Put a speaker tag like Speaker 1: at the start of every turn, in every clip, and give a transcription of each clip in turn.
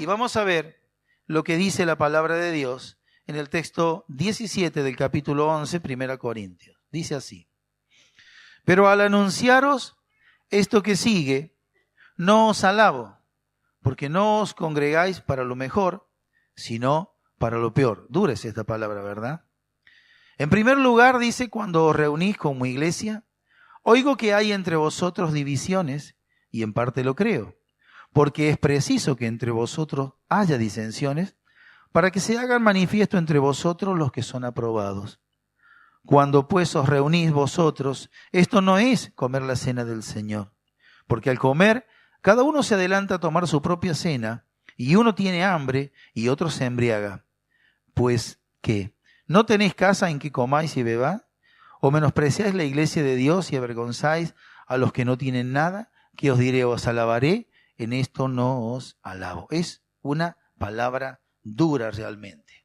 Speaker 1: Y vamos a ver lo que dice la palabra de Dios en el texto 17 del capítulo 11, 1 Corintios. Dice así: pero al anunciaros esto que sigue, no os alabo, porque no os congregáis para lo mejor, sino para lo peor. Dura es esta palabra, ¿verdad? En primer lugar, dice, cuando os reunís como iglesia, oigo que hay entre vosotros divisiones, y en parte lo creo, porque es preciso que entre vosotros haya disensiones, para que se hagan manifiesto entre vosotros los que son aprobados. Cuando pues os reunís vosotros, esto no es comer la cena del Señor, porque al comer, cada uno se adelanta a tomar su propia cena, y uno tiene hambre y otro se embriaga. Pues, ¿qué? ¿No tenéis casa en que comáis y bebáis? ¿O menospreciáis la iglesia de Dios y avergonzáis a los que no tienen nada? ¿Qué os diré? ¿Os alabaré? En esto no os alabo. Es una palabra dura realmente.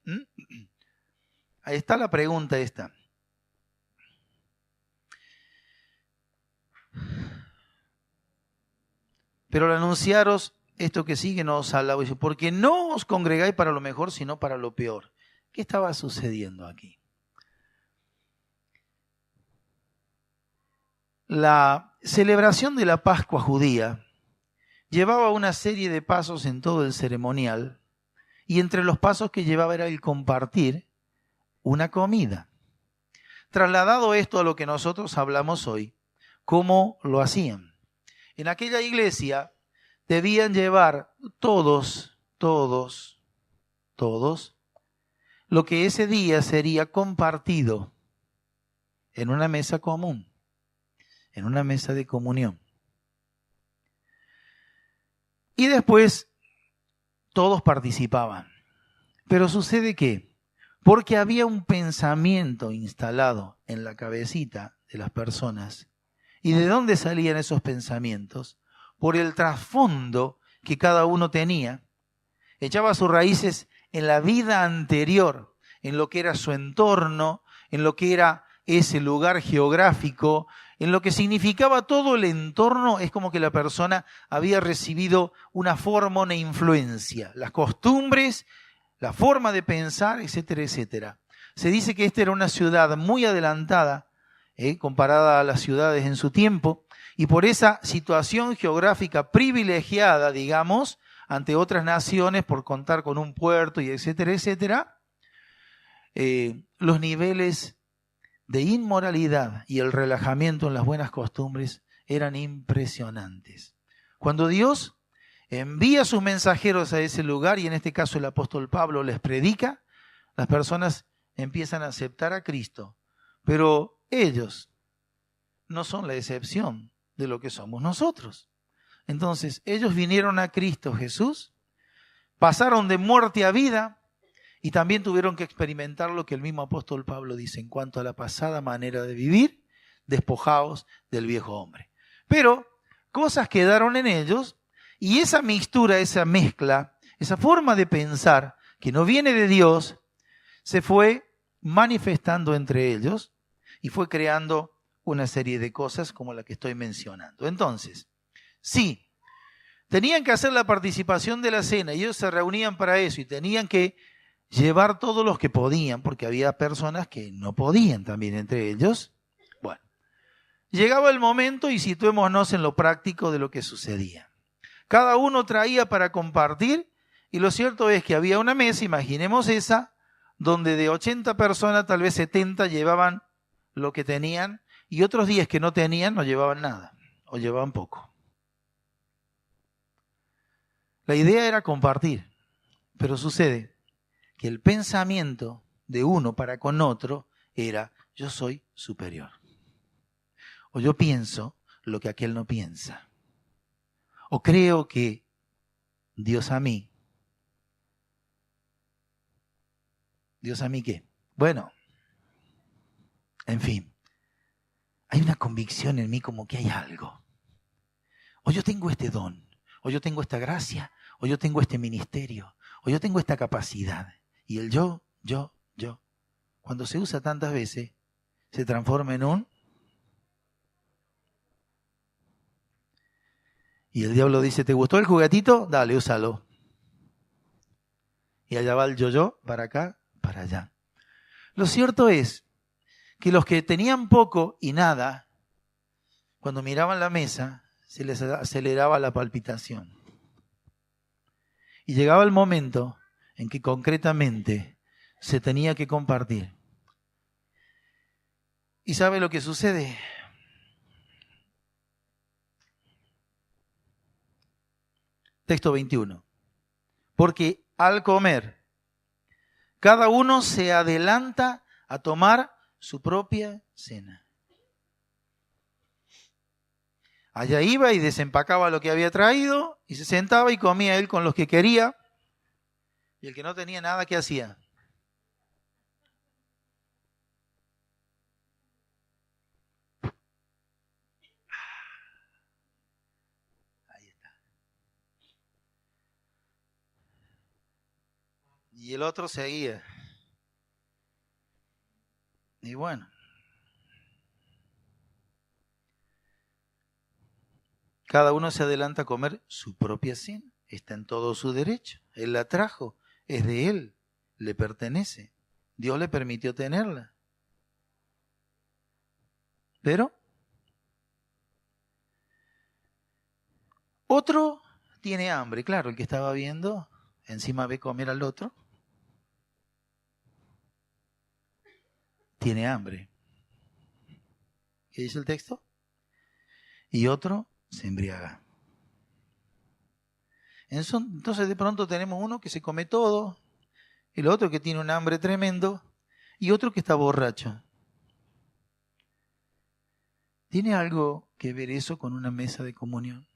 Speaker 1: Ahí está la pregunta esta. Pero al anunciaros esto que sigue no os alabo, porque no os congregáis para lo mejor, sino para lo peor. ¿Qué estaba sucediendo aquí? La celebración de la Pascua judía llevaba una serie de pasos en todo el ceremonial, y entre los pasos que llevaba era el compartir una comida. Trasladado esto a lo que nosotros hablamos hoy, ¿cómo lo hacían? En aquella iglesia debían llevar todos, lo que ese día sería compartido en una mesa común, en una mesa de comunión. Y después todos participaban. Pero sucede que, porque había un pensamiento instalado en la cabecita de las personas, ¿y de dónde salían esos pensamientos? Por el trasfondo que cada uno tenía, echaba sus raíces en la vida anterior, en lo que era su entorno, en lo que era ese lugar geográfico, en lo que significaba todo el entorno. Es como que la persona había recibido una forma, una influencia, las costumbres, la forma de pensar, etcétera, etcétera. Se dice que esta era una ciudad muy adelantada, comparada a las ciudades en su tiempo, y por esa situación geográfica privilegiada, digamos, ante otras naciones, por contar con un puerto y etcétera, etcétera, los niveles de inmoralidad y el relajamiento en las buenas costumbres eran impresionantes. Cuando Dios envía a sus mensajeros a ese lugar, y en este caso el apóstol Pablo les predica, las personas empiezan a aceptar a Cristo, pero ellos no son la excepción de lo que somos nosotros. Entonces, ellos vinieron a Cristo Jesús, pasaron de muerte a vida, y también tuvieron que experimentar lo que el mismo apóstol Pablo dice en cuanto a la pasada manera de vivir, despojados del viejo hombre. Pero cosas quedaron en ellos, y esa mixtura, esa mezcla, esa forma de pensar que no viene de Dios, se fue manifestando entre ellos y fue creando una serie de cosas como la que estoy mencionando. Entonces, sí, tenían que hacer la participación de la cena y ellos se reunían para eso y tenían que llevar todos los que podían, porque había personas que no podían también entre ellos. Bueno, llegaba el momento y situémonos en lo práctico de lo que sucedía. Cada uno traía para compartir, y lo cierto es que había una mesa, imaginemos esa, donde de 80 personas tal vez 70 llevaban lo que tenían, y otros 10 que no tenían no llevaban nada, o llevaban poco. La idea era compartir, pero sucede que el pensamiento de uno para con otro era: yo soy superior, o yo pienso lo que aquel no piensa, o creo que Dios a mí. ¿Dios a mí qué? Bueno, en fin, hay una convicción en mí como que hay algo. O yo tengo este don, o yo tengo esta gracia, o yo tengo este ministerio, o yo tengo esta capacidad. Y el yo, cuando se usa tantas veces, se transforma en un... Y el diablo dice: ¿te gustó el juguetito? Dale, úsalo. Y allá va el yo-yo, para acá, para allá. Lo cierto es que los que tenían poco y nada, cuando miraban la mesa, se les aceleraba la palpitación. Y llegaba el momento en que concretamente se tenía que compartir. ¿Y sabe lo que sucede? Texto 21. Porque al comer, cada uno se adelanta a tomar su propia cena. Allá iba y desempacaba lo que había traído y se sentaba y comía él con los que quería. Y el que no tenía nada, ¿qué hacía? Ahí está. Y el otro seguía. Y bueno. Cada uno se adelanta a comer su propia cena. Está en todo su derecho. Él la trajo. Es de él. Le pertenece. Dios le permitió tenerla. Pero otro tiene hambre. Claro, el que estaba viendo, encima ve comer al otro. Tiene hambre. ¿Qué dice el texto? Y otro se embriaga. Entonces de pronto tenemos uno que se come todo, el otro que tiene un hambre tremendo y otro que está borracho. ¿Tiene algo que ver eso con una mesa de comunión?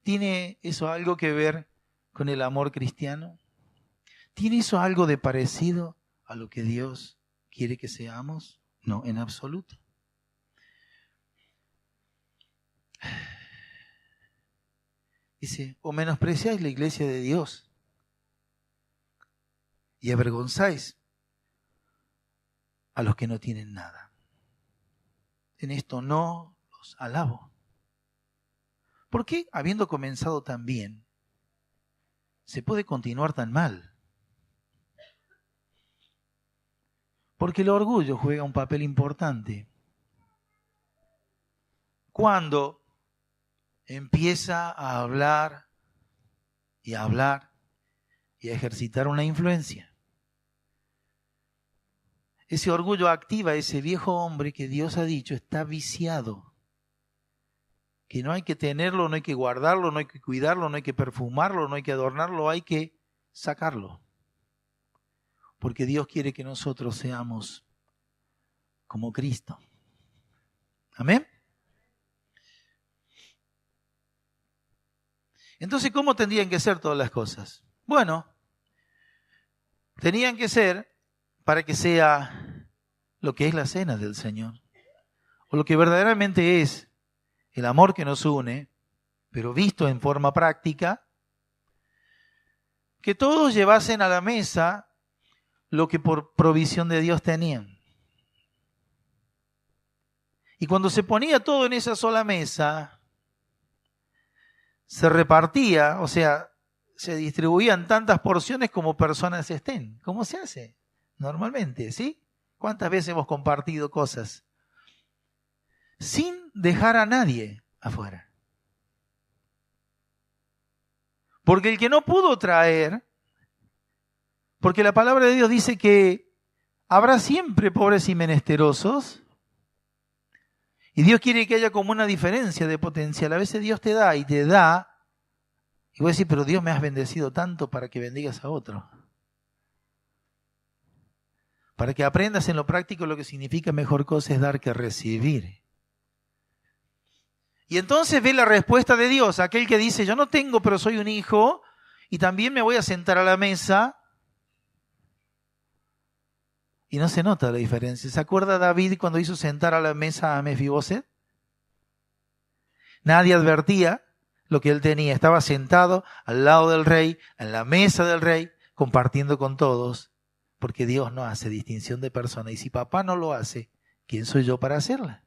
Speaker 1: ¿Tiene eso algo que ver con el amor cristiano? ¿Tiene eso algo de parecido a lo que Dios quiere que seamos? No, en absoluto. Dice, o menospreciáis la iglesia de Dios y avergonzáis a los que no tienen nada. En esto no los alabo. ¿Por qué, habiendo comenzado tan bien, se puede continuar tan mal? Porque el orgullo juega un papel importante. Cuando empieza a hablar y a hablar y a ejercitar una influencia. Ese orgullo activa ese viejo hombre que Dios ha dicho está viciado. Que no hay que tenerlo, no hay que guardarlo, no hay que cuidarlo, no hay que perfumarlo, no hay que adornarlo, hay que sacarlo. Porque Dios quiere que nosotros seamos como Cristo. ¿Amén? Entonces, ¿cómo tendrían que ser todas las cosas? Bueno, tenían que ser para que sea lo que es la cena del Señor. O lo que verdaderamente es el amor que nos une, pero visto en forma práctica, que todos llevasen a la mesa lo que por provisión de Dios tenían. Y cuando se ponía todo en esa sola mesa, se repartía, o sea, se distribuían tantas porciones como personas estén. ¿Cómo se hace? Normalmente, ¿sí? ¿Cuántas veces hemos compartido cosas? Sin dejar a nadie afuera. Porque el que no pudo traer, porque la palabra de Dios dice que habrá siempre pobres y menesterosos, y Dios quiere que haya como una diferencia de potencial. A veces Dios te da, y vos decís, pero Dios me has bendecido tanto para que bendigas a otro. Para que aprendas en lo práctico lo que significa mejor cosa es dar que recibir. Y entonces ve la respuesta de Dios, aquel que dice, yo no tengo, pero soy un hijo, y también me voy a sentar a la mesa. Y no se nota la diferencia. ¿Se acuerda David cuando hizo sentar a la mesa a Mefiboset? Nadie advertía lo que él tenía. Estaba sentado al lado del rey, en la mesa del rey, compartiendo con todos, porque Dios no hace distinción de persona. Y si papá no lo hace, ¿quién soy yo para hacerla?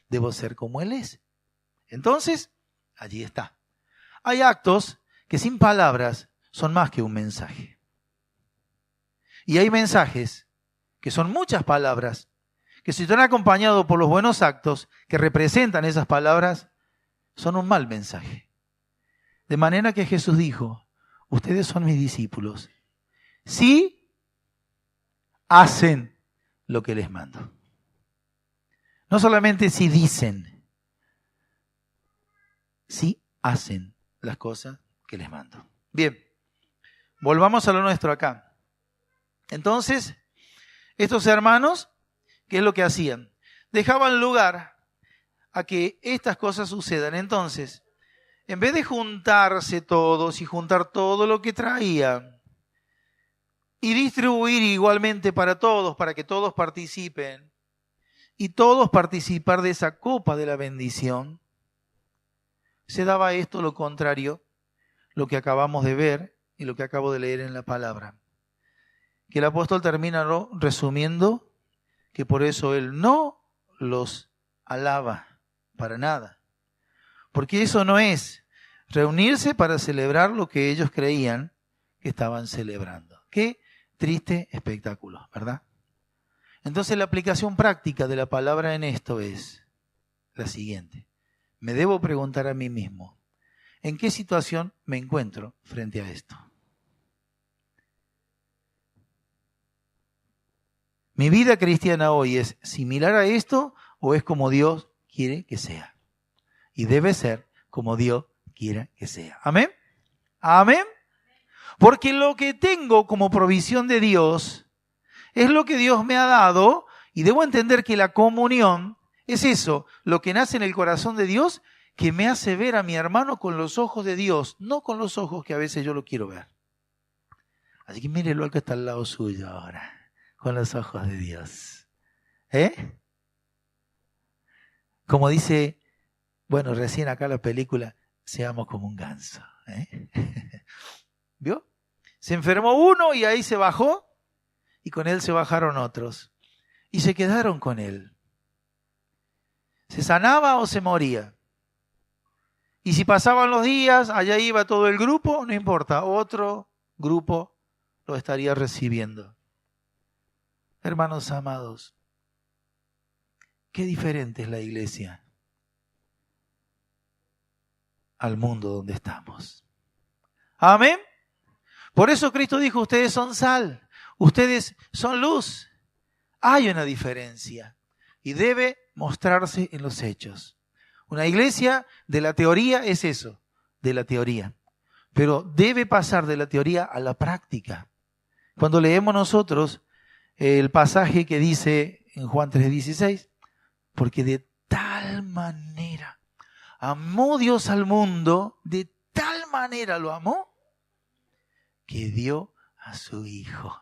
Speaker 1: Debo ser como él es. Entonces, allí está. Hay actos que sin palabras son más que un mensaje. Y hay mensajes que son muchas palabras, que si están acompañados por los buenos actos que representan esas palabras, son un mal mensaje. De manera que Jesús dijo, ustedes son mis discípulos, si hacen lo que les mando. No solamente si dicen, si hacen las cosas que les mando. Bien, volvamos a lo nuestro acá. Entonces, estos hermanos, ¿qué es lo que hacían? Dejaban lugar a que estas cosas sucedan. Entonces, en vez de juntarse todos y juntar todo lo que traían y distribuir igualmente para todos, para que todos participen y todos participar de esa copa de la bendición, se daba esto lo contrario, lo que acabamos de ver y lo que acabo de leer en la palabra. Que el apóstol termina resumiendo que por eso él no los alaba para nada. Porque eso no es reunirse para celebrar lo que ellos creían que estaban celebrando. Qué triste espectáculo, ¿verdad? Entonces la aplicación práctica de la palabra en esto es la siguiente. Me debo preguntar a mí mismo, ¿en qué situación me encuentro frente a esto? ¿Mi vida cristiana hoy es similar a esto o es como Dios quiere que sea? Y debe ser como Dios quiera que sea. ¿Amén? ¿Amén? Porque lo que tengo como provisión de Dios es lo que Dios me ha dado y debo entender que la comunión es eso, lo que nace en el corazón de Dios que me hace ver a mi hermano con los ojos de Dios, no con los ojos que a veces yo lo quiero ver. Así que mírelo al que está al lado suyo ahora. Con los ojos de Dios. Como dice, bueno, recién acá la película, seamos como un ganso. ¿Vio? Se enfermó uno y ahí se bajó y con él se bajaron otros. Y se quedaron con él. ¿Se sanaba o se moría? Y si pasaban los días, allá iba todo el grupo, no importa, otro grupo lo estaría recibiendo. Hermanos amados, qué diferente es la iglesia al mundo donde estamos. Amén. Por eso Cristo dijo, ustedes son sal, ustedes son luz. Hay una diferencia y debe mostrarse en los hechos. Una iglesia de la teoría es eso, de la teoría. Pero debe pasar de la teoría a la práctica. Cuando leemos nosotros el pasaje que dice en Juan 3:16, porque de tal manera amó Dios al mundo, de tal manera lo amó, que dio a su Hijo.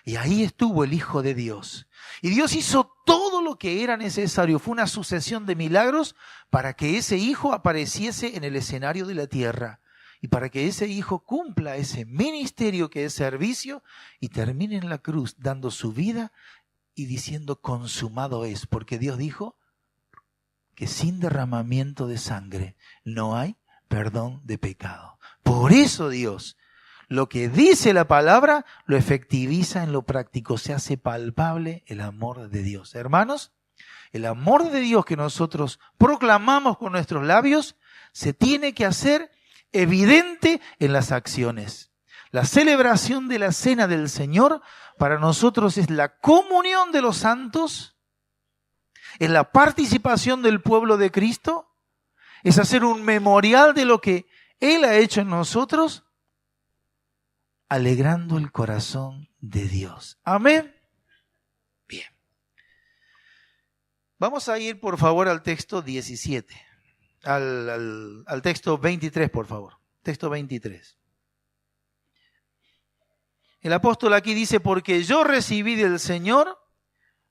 Speaker 1: Y ahí estuvo el Hijo de Dios. Y Dios hizo todo lo que era necesario. Fue una sucesión de milagros para que ese Hijo apareciese en el escenario de la tierra. Y para que ese Hijo cumpla ese ministerio que es servicio y termine en la cruz dando su vida y diciendo consumado es. Porque Dios dijo que sin derramamiento de sangre no hay perdón de pecado. Por eso Dios, lo que dice la palabra, lo efectiviza en lo práctico. Se hace palpable el amor de Dios. Hermanos, el amor de Dios que nosotros proclamamos con nuestros labios se tiene que hacer evidente en las acciones. La celebración de la cena del Señor para nosotros es la comunión de los santos, es la participación del pueblo de Cristo, es hacer un memorial de lo que Él ha hecho en nosotros, alegrando el corazón de Dios. Amén. Bien. Vamos a ir, por favor, al texto 17. Al texto 23, por favor. Texto 23. El apóstol aquí dice, porque yo recibí del Señor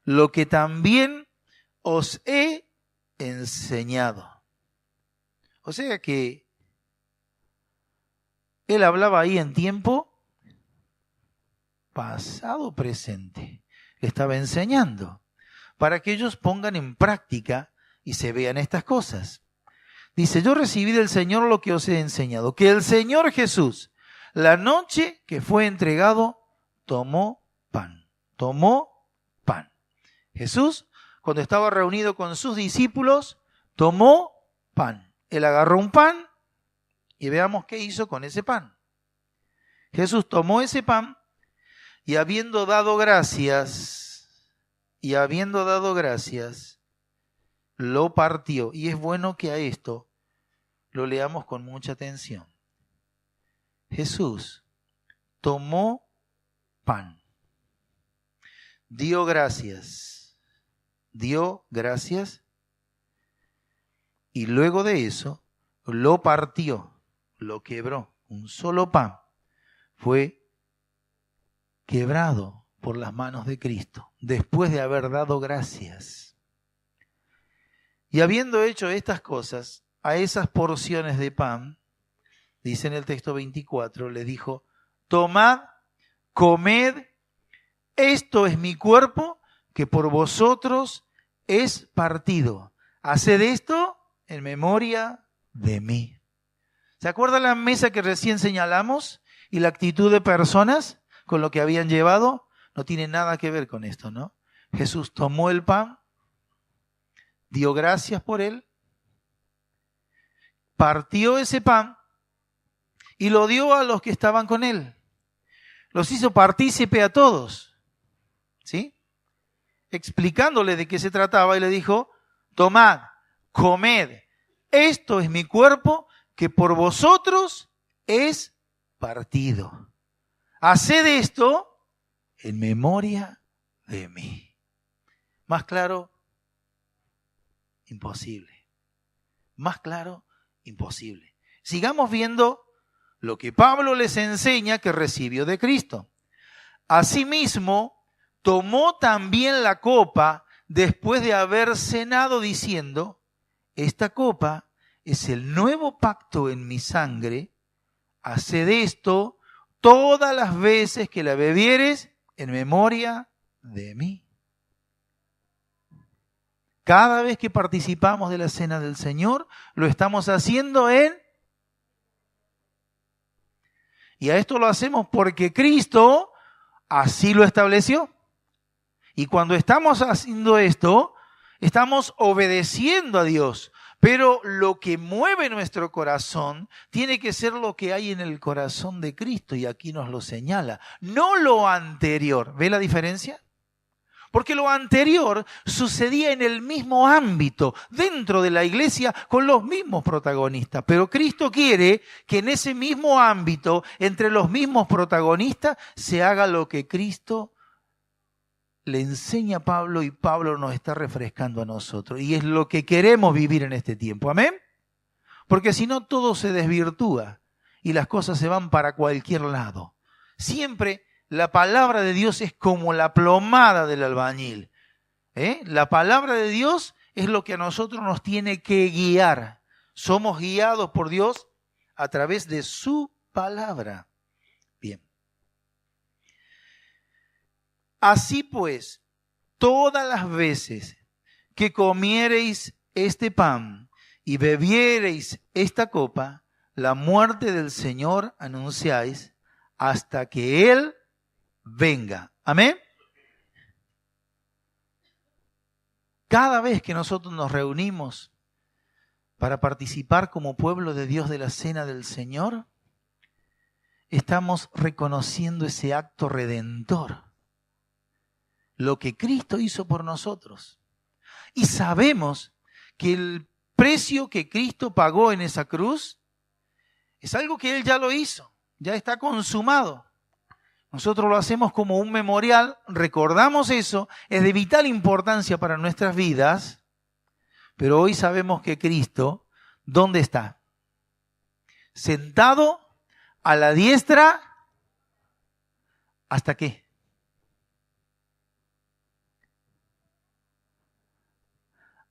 Speaker 1: lo que también os he enseñado. O sea que él hablaba ahí en tiempo pasado presente. Le estaba enseñando para que ellos pongan en práctica y se vean estas cosas. Dice, yo recibí del Señor lo que os he enseñado, que el Señor Jesús, la noche que fue entregado, tomó pan. Tomó pan. Jesús, cuando estaba reunido con sus discípulos, tomó pan. Él agarró un pan y veamos qué hizo con ese pan. Jesús tomó ese pan y habiendo dado gracias, lo partió. Y es bueno que a esto lo leamos con mucha atención. Jesús tomó pan, dio gracias, y luego de eso lo partió, lo quebró. Un solo pan fue quebrado por las manos de Cristo, después de haber dado gracias. Y habiendo hecho estas cosas, a esas porciones de pan, dice en el texto 24, le dijo, tomad, comed, esto es mi cuerpo que por vosotros es partido. Haced esto en memoria de mí. ¿Se acuerdan la mesa que recién señalamos y la actitud de personas con lo que habían llevado? No tiene nada que ver con esto, ¿no? Jesús tomó el pan, dio gracias por él, partió ese pan y lo dio a los que estaban con él. Los hizo partícipe a todos, ¿sí? Explicándole de qué se trataba y le dijo, tomad, comed, esto es mi cuerpo que por vosotros es partido. Haced esto en memoria de mí. Más claro, imposible. Más claro, imposible. Sigamos viendo lo que Pablo les enseña que recibió de Cristo. Asimismo, tomó también la copa después de haber cenado diciendo, esta copa es el nuevo pacto en mi sangre, haced esto todas las veces que la bebieres en memoria de mí. Cada vez que participamos de la cena del Señor, lo estamos haciendo y a esto lo hacemos porque Cristo así lo estableció. Y cuando estamos haciendo esto, estamos obedeciendo a Dios. Pero lo que mueve nuestro corazón tiene que ser lo que hay en el corazón de Cristo. Y aquí nos lo señala. No lo anterior. ¿Ve la diferencia? Porque lo anterior sucedía en el mismo ámbito, dentro de la iglesia, con los mismos protagonistas. Pero Cristo quiere que en ese mismo ámbito, entre los mismos protagonistas, se haga lo que Cristo le enseña a Pablo y Pablo nos está refrescando a nosotros. Y es lo que queremos vivir en este tiempo. ¿Amén? Porque si no, todo se desvirtúa y las cosas se van para cualquier lado. Siempre la palabra de Dios es como la plomada del albañil. La palabra de Dios es lo que a nosotros nos tiene que guiar. Somos guiados por Dios a través de su palabra. Bien. Así pues, todas las veces que comiereis este pan y bebiereis esta copa, la muerte del Señor anunciáis hasta que Él venga. Amén. Cada vez que nosotros nos reunimos para participar como pueblo de Dios de la cena del Señor, estamos reconociendo ese acto redentor. Lo que Cristo hizo por nosotros. Y sabemos que el precio que Cristo pagó en esa cruz es algo que Él ya lo hizo, ya está consumado. Nosotros lo hacemos como un memorial, recordamos eso, es de vital importancia para nuestras vidas, pero hoy sabemos que Cristo, ¿dónde está? Sentado a la diestra, ¿hasta qué?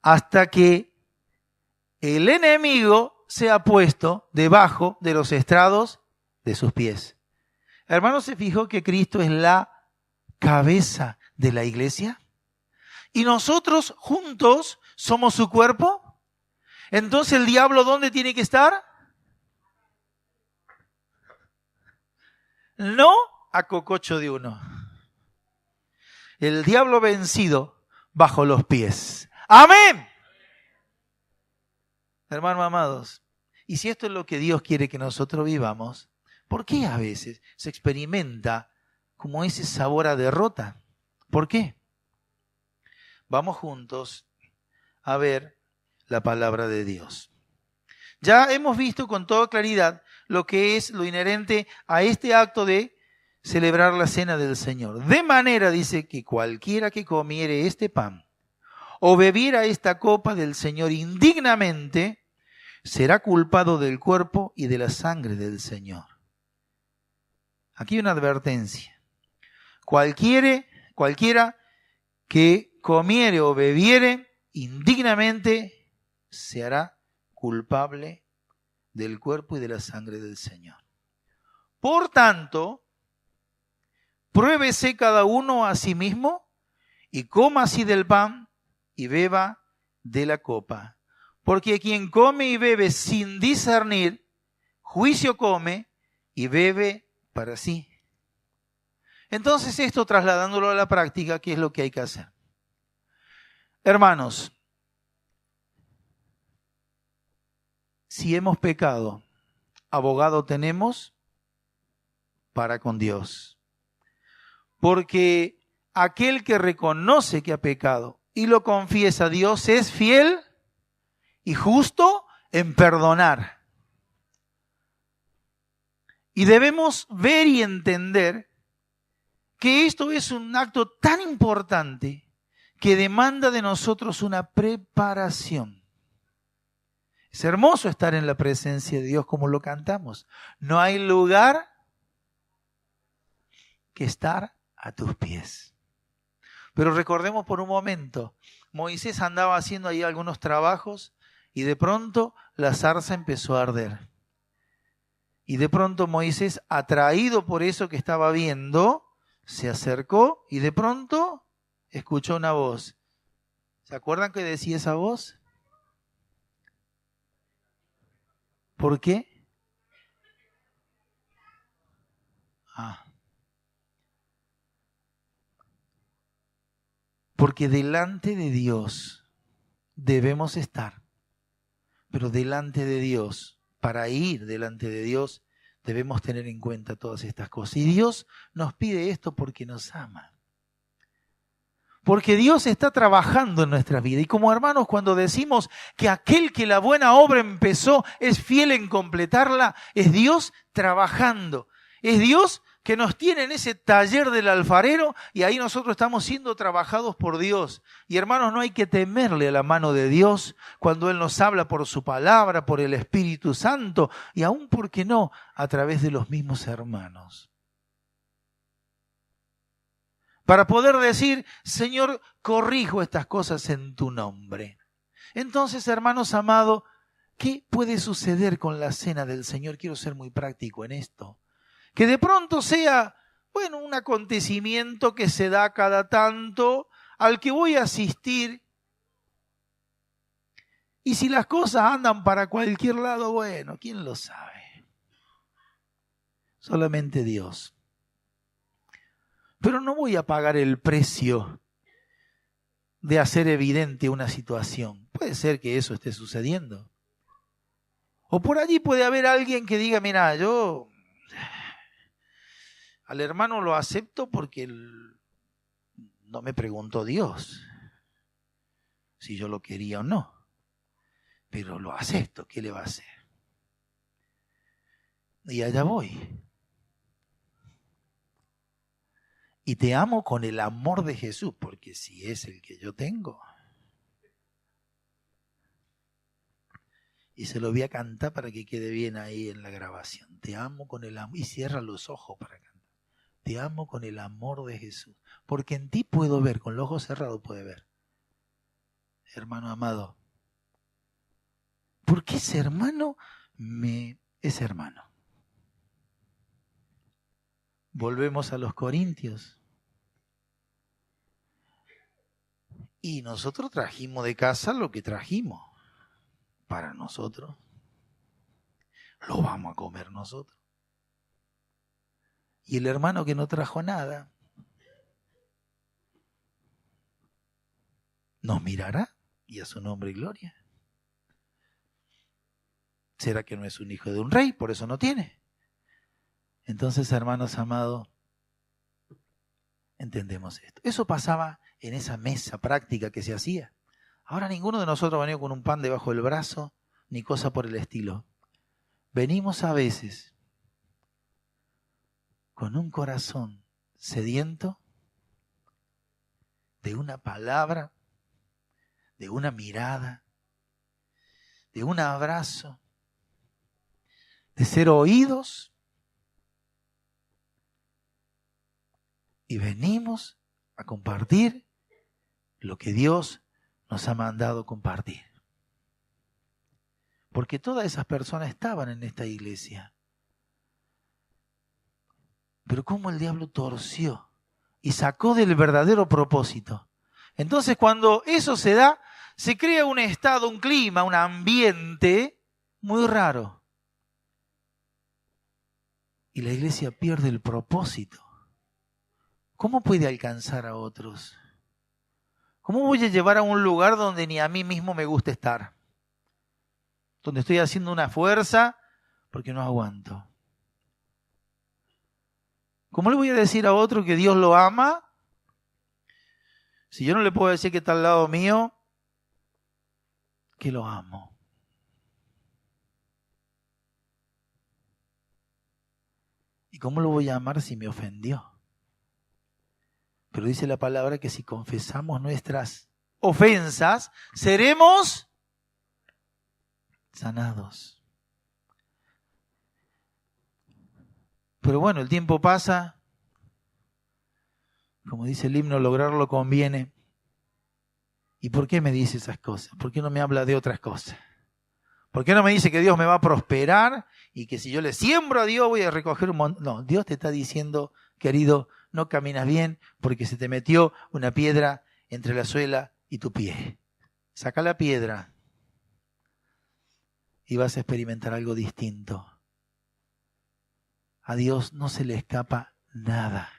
Speaker 1: Hasta que el enemigo sea puesto debajo de los estrados de sus pies. Hermano, ¿se fijó que Cristo es la cabeza de la iglesia? Y nosotros juntos somos su cuerpo. Entonces el diablo, ¿dónde tiene que estar? No a cococho de uno. El diablo vencido bajo los pies. ¡Amén! Hermanos amados, y si esto es lo que Dios quiere que nosotros vivamos, ¿por qué a veces se experimenta como ese sabor a derrota? ¿Por qué? Vamos juntos a ver la palabra de Dios. Ya hemos visto con toda claridad lo que es lo inherente a este acto de celebrar la cena del Señor. De manera, dice, que cualquiera que comiere este pan o bebiera esta copa del Señor indignamente, será culpado del cuerpo y de la sangre del Señor. Aquí hay una advertencia. Cualquiera que comiere o bebiere indignamente se hará culpable del cuerpo y de la sangre del Señor. Por tanto, pruébese cada uno a sí mismo y coma así del pan y beba de la copa. Porque quien come y bebe sin discernir, juicio come y bebe para sí. Entonces esto, trasladándolo a la práctica, ¿qué es lo que hay que hacer? Hermanos, si hemos pecado, abogado tenemos para con Dios. Porque aquel que reconoce que ha pecado y lo confiesa a Dios es fiel y justo en perdonar. Y debemos ver y entender que esto es un acto tan importante que demanda de nosotros una preparación. Es hermoso estar en la presencia de Dios como lo cantamos. No hay lugar que estar a tus pies. Pero recordemos por un momento, Moisés andaba haciendo ahí algunos trabajos y de pronto la zarza empezó a arder. Y de pronto Moisés, atraído por eso que estaba viendo, se acercó y de pronto escuchó una voz. ¿Se acuerdan qué decía esa voz? ¿Por qué? Porque delante de Dios debemos estar. Pero delante de Dios, para ir delante de Dios, debemos tener en cuenta todas estas cosas. Y Dios nos pide esto porque nos ama. Porque Dios está trabajando en nuestra vida. Y como hermanos, cuando decimos que aquel que la buena obra empezó es fiel en completarla, es Dios trabajando. Es Dios que nos tiene en ese taller del alfarero y ahí nosotros estamos siendo trabajados por Dios. Y hermanos, no hay que temerle a la mano de Dios cuando Él nos habla por su palabra, por el Espíritu Santo y aún, ¿por qué no?, a través de los mismos hermanos. Para poder decir, Señor, corrijo estas cosas en tu nombre. Entonces, hermanos amados, ¿qué puede suceder con la cena del Señor? Quiero ser muy práctico en esto. Que de pronto sea, bueno, un acontecimiento que se da cada tanto, al que voy a asistir. Y si las cosas andan para cualquier lado, bueno, ¿quién lo sabe? Solamente Dios. Pero no voy a pagar el precio de hacer evidente una situación. Puede ser que eso esté sucediendo. O por allí puede haber alguien que diga, mira, yo al hermano lo acepto porque no me preguntó Dios si yo lo quería o no. Pero lo acepto, ¿qué le va a hacer? Y allá voy. Y te amo con el amor de Jesús, porque si es el que yo tengo. Y se lo voy a cantar para que quede bien ahí en la grabación. Te amo con el amor. Y cierra los ojos para cantar. Te amo con el amor de Jesús. Porque en ti puedo ver, con los ojos cerrados puede ver. Hermano amado. Porque ese hermano es hermano. Volvemos a los Corintios. Y nosotros trajimos de casa lo que trajimos. para nosotros. Lo vamos a comer nosotros. Y el hermano que no trajo nada, ¿nos mirará? Y a su nombre y gloria. ¿Será que no es un hijo de un rey? Por eso no tiene. Entonces, hermanos amados, entendemos esto. Eso pasaba en esa mesa práctica que se hacía. Ahora ninguno de nosotros venía con un pan debajo del brazo, ni cosa por el estilo. Venimos a veces con un corazón sediento de una palabra, de una mirada, de un abrazo, de ser oídos. Y venimos a compartir lo que Dios nos ha mandado compartir. Porque todas esas personas estaban en esta iglesia. Pero cómo el diablo torció y sacó del verdadero propósito. Entonces, cuando eso se da, se crea un estado, un clima, un ambiente muy raro. Y la iglesia pierde el propósito. ¿Cómo puede alcanzar a otros? ¿Cómo voy a llevar a un lugar donde ni a mí mismo me gusta estar? Donde estoy haciendo una fuerza porque no aguanto. ¿Cómo le voy a decir a otro que Dios lo ama? Si yo no le puedo decir que está al lado mío, que lo amo. ¿Y cómo lo voy a amar si me ofendió? Pero dice la palabra que si confesamos nuestras ofensas, seremos sanados. Pero bueno, el tiempo pasa. Como dice el himno, lograrlo conviene. ¿Y por qué me dice esas cosas? ¿Por qué no me habla de otras cosas? ¿Por qué no me dice que Dios me va a prosperar y que si yo le siembro a Dios voy a recoger un montón? No, Dios te está diciendo, querido, no caminas bien porque se te metió una piedra entre la suela y tu pie. Saca la piedra y vas a experimentar algo distinto. A Dios no se le escapa nada.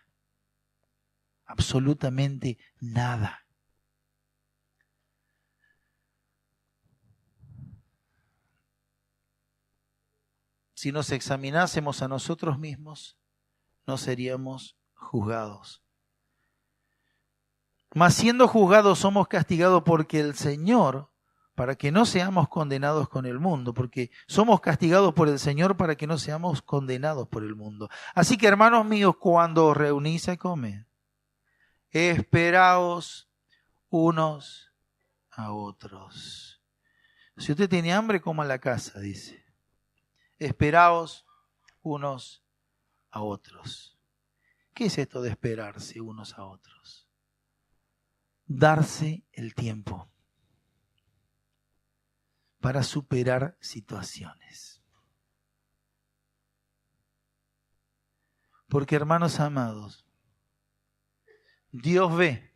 Speaker 1: Absolutamente nada. Si nos examinásemos a nosotros mismos, no seríamos juzgados. Mas siendo juzgados somos castigados porque el Señor, para que no seamos condenados con el mundo, porque somos castigados por el Señor para que no seamos condenados por el mundo. Así que, hermanos míos, cuando os reunís a comer, esperaos unos a otros. Si usted tiene hambre, coma en la casa, dice. Esperaos unos a otros. ¿Qué es esto de esperarse unos a otros? Darse el tiempo para superar situaciones. Porque, hermanos amados, Dios ve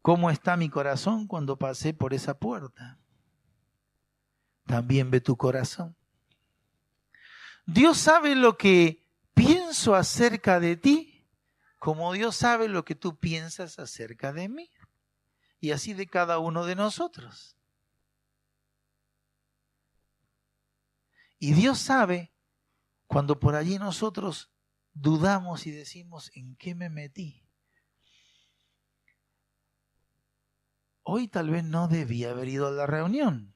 Speaker 1: cómo está mi corazón cuando pasé por esa puerta. También ve tu corazón. Dios sabe lo que pienso acerca de ti, como Dios sabe lo que tú piensas acerca de mí. Y así de cada uno de nosotros. Y Dios sabe cuando por allí nosotros dudamos y decimos, ¿en qué me metí? Hoy tal vez no debía haber ido a la reunión.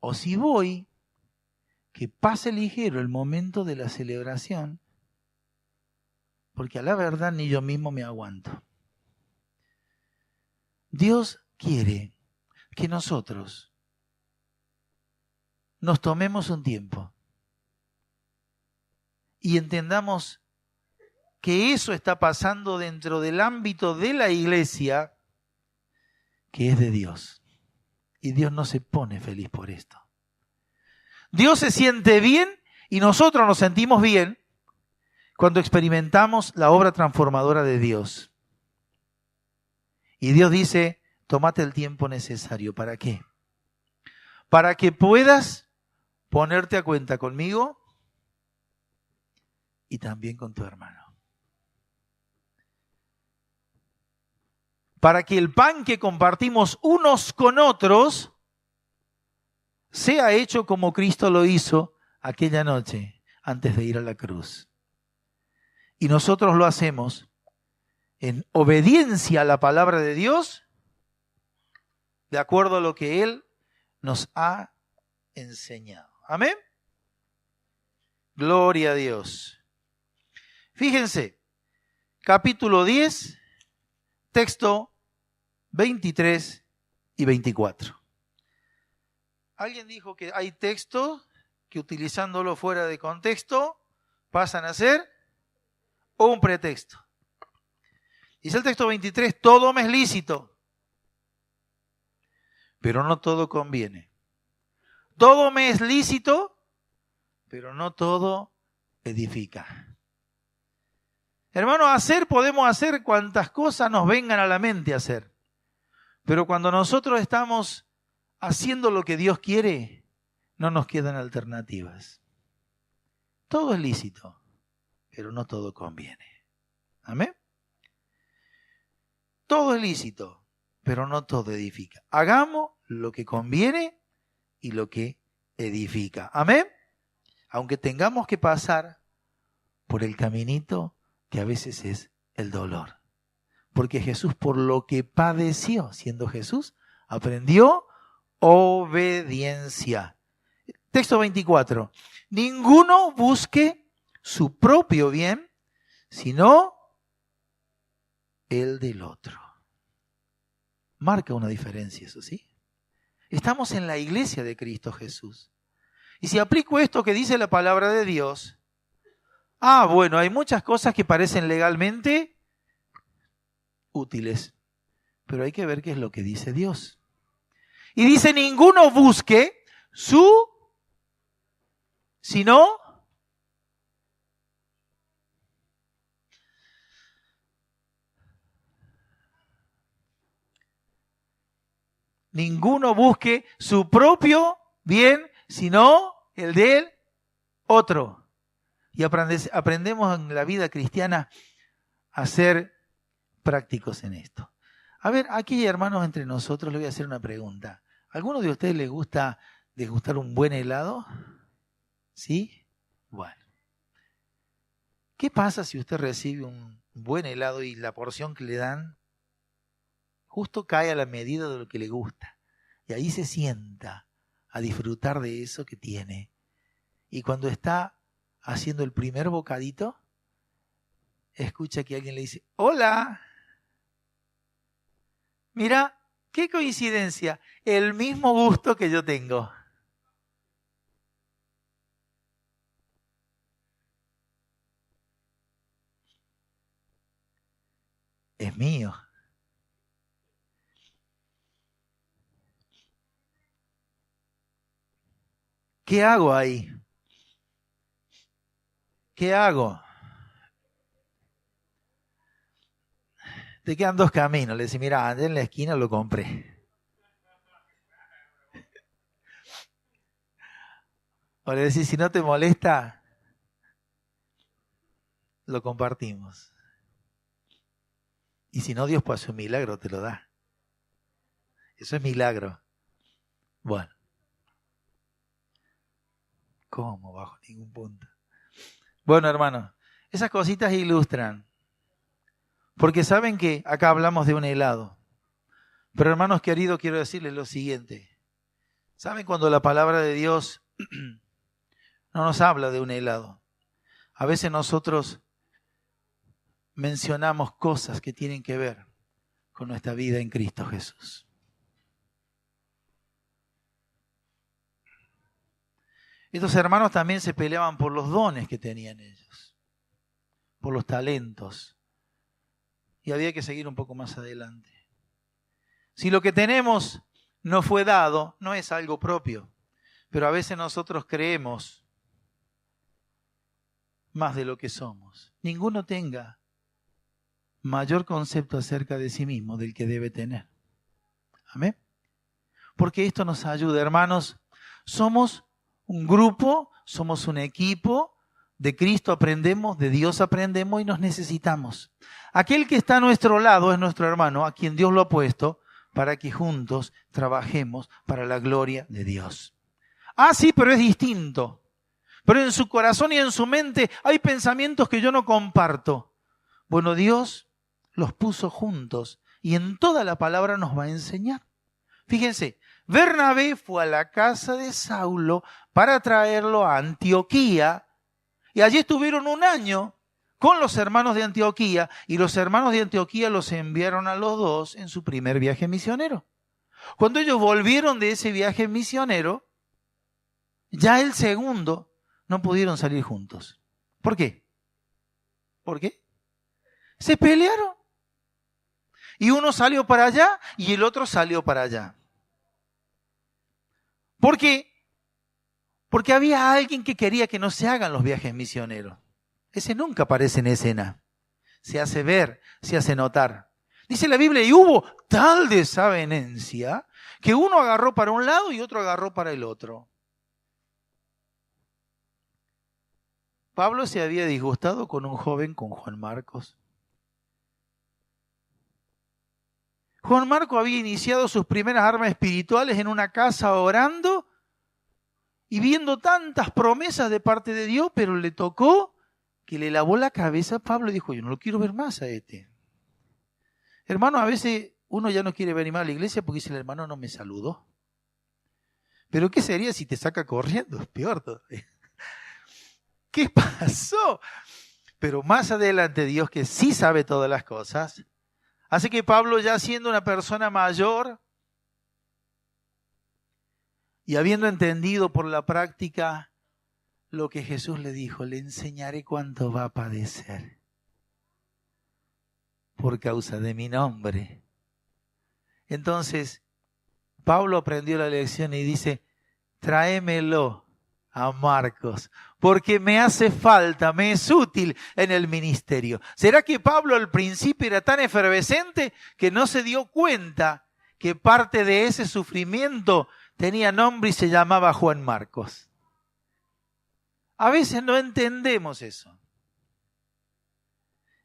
Speaker 1: O si voy, que pase ligero el momento de la celebración, porque a la verdad ni yo mismo me aguanto. Dios quiere que nosotros nos tomemos un tiempo y entendamos que eso está pasando dentro del ámbito de la iglesia, que es de Dios. Y Dios no se pone feliz por esto. Dios se siente bien y nosotros nos sentimos bien cuando experimentamos la obra transformadora de Dios. Y Dios dice, tómate el tiempo necesario. ¿Para qué? para que puedas ponerte a cuenta conmigo y también con tu hermano. Para que el pan que compartimos unos con otros sea hecho como Cristo lo hizo aquella noche antes de ir a la cruz. Y nosotros lo hacemos en obediencia a la palabra de Dios, de acuerdo a lo que Él nos ha enseñado. Amén. Gloria a Dios. Fíjense, capítulo 10, texto 23 y 24. Alguien dijo que hay textos que utilizándolo fuera de contexto pasan a ser un pretexto. Dice el texto 23, todo me es lícito, pero no todo conviene. Todo me es lícito, pero no todo edifica. Hermanos, podemos hacer cuantas cosas nos vengan a la mente hacer. Pero cuando nosotros estamos haciendo lo que Dios quiere, no nos quedan alternativas. Todo es lícito, pero no todo conviene. ¿Amén? Todo es lícito, pero no todo edifica. Hagamos lo que conviene y lo que edifica. ¿Amén? Aunque tengamos que pasar por el caminito que a veces es el dolor. Porque Jesús, por lo que padeció, siendo Jesús, aprendió obediencia. Texto 24. Ninguno busque su propio bien, sino el del otro. Marca una diferencia, eso sí. Estamos en la iglesia de Cristo Jesús. Y si aplico esto que dice la palabra de Dios, bueno, hay muchas cosas que parecen legalmente útiles, pero hay que ver qué es lo que dice Dios. Y dice, ninguno busque sino ninguno busque su propio bien, sino el del otro. Y aprendemos en la vida cristiana a ser prácticos en esto. A ver, aquí hermanos entre nosotros les voy a hacer una pregunta. ¿A alguno de ustedes les gusta degustar un buen helado? ¿Sí? Bueno. ¿Qué pasa si usted recibe un buen helado y la porción que le dan justo cae a la medida de lo que le gusta? Y ahí se sienta a disfrutar de eso que tiene. Y cuando está haciendo el primer bocadito, escucha que alguien le dice, hola, mira, qué coincidencia, el mismo gusto que yo tengo. Es mío. ¿Qué hago ahí? ¿Qué hago? Te quedan dos caminos. Le decís, mira, andé en la esquina, lo compré. O le decís, si no te molesta, lo compartimos. Y si no, Dios puede hacer un milagro, te lo da. Eso es milagro. Bueno. ¿Cómo? Bajo ningún punto. Bueno, hermanos, esas cositas ilustran. Porque saben que acá hablamos de un helado. Pero hermanos queridos, quiero decirles lo siguiente. ¿Saben cuando la palabra de Dios no nos habla de un helado? A veces nosotros mencionamos cosas que tienen que ver con nuestra vida en Cristo Jesús. Estos hermanos también se peleaban por los dones que tenían ellos, por los talentos. Y había que seguir un poco más adelante. Si lo que tenemos no fue dado, no es algo propio. Pero a veces nosotros creemos más de lo que somos. Ninguno tenga mayor concepto acerca de sí mismo del que debe tener. Amén. porque esto nos ayuda, hermanos. Somos un grupo, somos un equipo. De Cristo aprendemos, de Dios aprendemos y nos necesitamos. Aquel que está a nuestro lado es nuestro hermano, a quien Dios lo ha puesto, para que juntos trabajemos para la gloria de Dios. Ah, sí, pero es distinto. Pero en su corazón y en su mente hay pensamientos que yo no comparto. Bueno, Dios los puso juntos y en toda la palabra nos va a enseñar. Fíjense, Bernabé fue a la casa de Saulo para traerlo a Antioquía y allí estuvieron 1 año con los hermanos de Antioquía y los hermanos de Antioquía los enviaron a los dos en su primer viaje misionero. Cuando ellos volvieron de ese viaje misionero, ya el segundo no pudieron salir juntos. ¿Por qué? ¿Por qué? Se pelearon. Y uno salió para allá y el otro salió para allá. ¿Por qué? Porque había alguien que quería que no se hagan los viajes misioneros. Ese nunca aparece en escena. Se hace ver, se hace notar. Dice la Biblia, y hubo tal desavenencia que uno agarró para un lado y otro agarró para el otro. Pablo se había disgustado con un joven, con Juan Marcos. Juan Marcos había iniciado sus primeras armas espirituales en una casa orando y viendo tantas promesas de parte de Dios, pero le tocó que le lavó la cabeza a Pablo y dijo, yo no lo quiero ver más a este. Hermano, a veces uno ya no quiere venir más a la iglesia porque dice, el hermano no me saludó. Pero ¿qué sería si te saca corriendo? Es peor todavía. ¿Qué pasó? Pero más adelante Dios, que sí sabe todas las cosas, hace que Pablo, ya siendo una persona mayor y habiendo entendido por la práctica lo que Jesús le dijo, le enseñaré cuánto va a padecer por causa de mi nombre. Entonces, Pablo aprendió la lección y dice, tráemelo a Marcos, porque me hace falta, me es útil en el ministerio. ¿Será que Pablo al principio era tan efervescente que no se dio cuenta que parte de ese sufrimiento tenía nombre y se llamaba Juan Marcos? A veces no entendemos eso.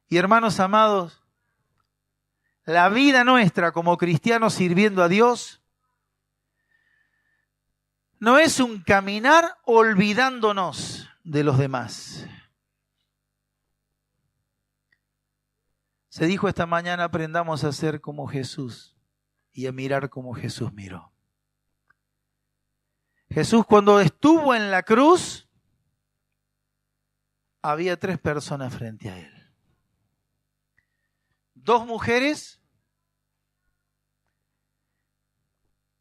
Speaker 1: Y hermanos amados, la vida nuestra como cristianos sirviendo a Dios no es un caminar olvidándonos de los demás. Se dijo esta mañana, aprendamos a ser como Jesús y a mirar como Jesús miró. Jesús, cuando estuvo en la cruz, había 3 personas frente a él. 2 mujeres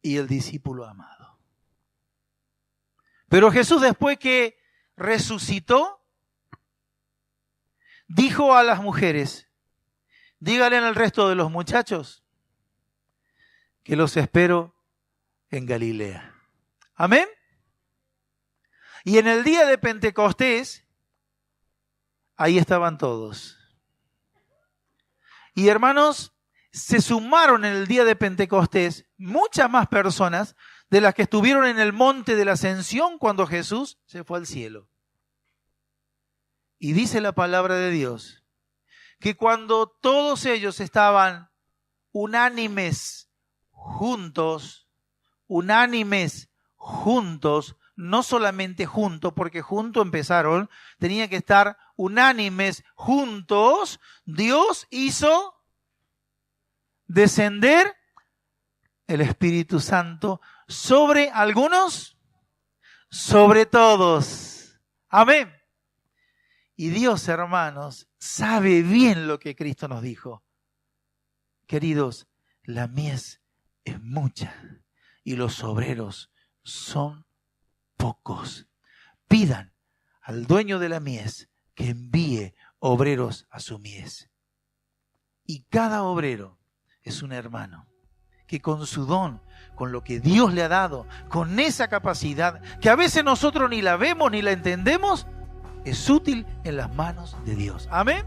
Speaker 1: y el discípulo amado. Pero Jesús, después que resucitó, dijo a las mujeres, díganle al resto de los muchachos que los espero en Galilea. Amén. Y en el día de Pentecostés, ahí estaban todos. Y hermanos, se sumaron en el día de Pentecostés muchas más personas de las que estuvieron en el monte de la Ascensión cuando Jesús se fue al cielo. Y dice la palabra de Dios que cuando todos ellos estaban unánimes juntos, no solamente juntos, porque juntos empezaron, tenían que estar unánimes juntos, Dios hizo descender el Espíritu Santo sobre algunos, sobre todos. Amén. Y Dios, hermanos, sabe bien lo que Cristo nos dijo. Queridos, la mies es mucha y los obreros son pocos. Pidan al dueño de la mies que envíe obreros a su mies. Y cada obrero es un hermano que con su don, con lo que Dios le ha dado, con esa capacidad que a veces nosotros ni la vemos ni la entendemos, es útil en las manos de Dios. Amén.